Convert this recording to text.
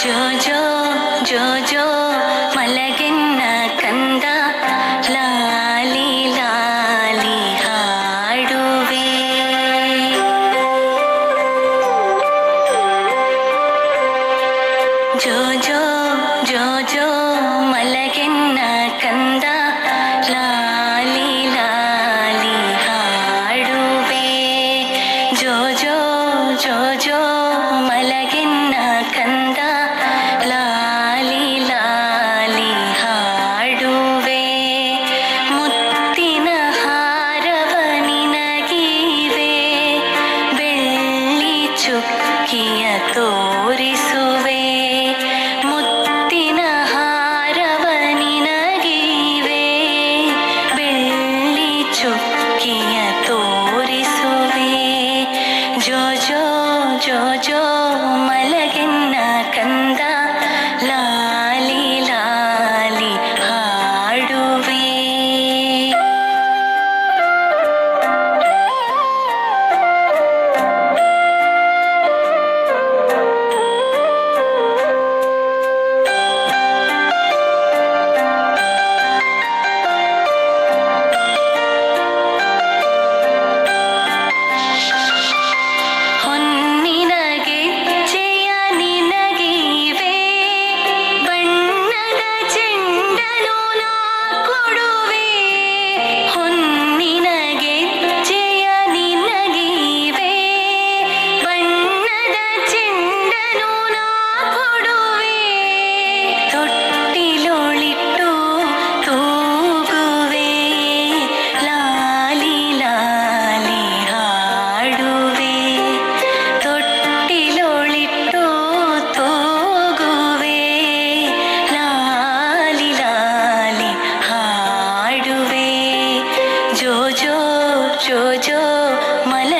ಜೋ ಜೋ ಜೋ ಜೋ ಮಲಗೆನ್ನ ಕಂದ ಲಾಲಿ ಲಾಲಿ ಹಾಡುವೆ. ಜೋ ಜೋ ಜೋ ಜೋ ಮಲಗೆನ್ನ ಕಂದ ಲಾಲಿ ಲಾಲಿ ಹಾಡುವೆ. ಜೋ ಜೋ ಜೋ ಜೋ ಮಲಗೆನ್ನ ಕಂದ ಲಾಲಿ ಲಾಲಿ ಹಾಡುವೆ. ಮುತ್ತಿನ ಹಾರವ ನಿನಗಿವೆ, ಬೆಳ್ಳಿ ಚುಕ್ಕಿಯ ತೋರಿಸುವೆ. ಮುತ್ತಿನ ಹಾರವ ನಿನಗಿವೆ, ಬೆಳ್ಳಿ ಚುಕ್ಕಿಯ ತೋರಿಸುವೆ. ಜೋ ಜೋ ಜೋ ಜೋ ಮಲಗೆನ್ನ ಕಂದ ಲಾಲಿ ಲಾಲಿ ಹಾಡುವೆ. ಹೊನ್ನಿನ ಗೆಜ್ಜೆಯ ನಿನಗಿವೆ, ಬಣ್ಣದ ಚೆಂಡನು ನಾ ಕೊಡುವೆ. ಹೊನ್ನಿನ ಗೆಜ್ಜೆಯ ನಿನಗಿವೆ, ಬಣ್ಣದ ಚೆಂಡನು ನಾ ಕೊಡುವೆ. ತೊಟ್ಟಿಲೊಳಿಟ್ಟು ತೂಗುವೆ, ಲಾಲಿ ಲಾಲಿ ಹಾಡುವೆ. ತೊಟ್ಟಿಲೊಳಿಟ್ಟು ತೂಗುವೆ, ಲಾಲಿ ಲಾಲಿ ಹಾಡುವೆ. ಜೋ ಜೋ ಜೋ ಜೋ ಮಲ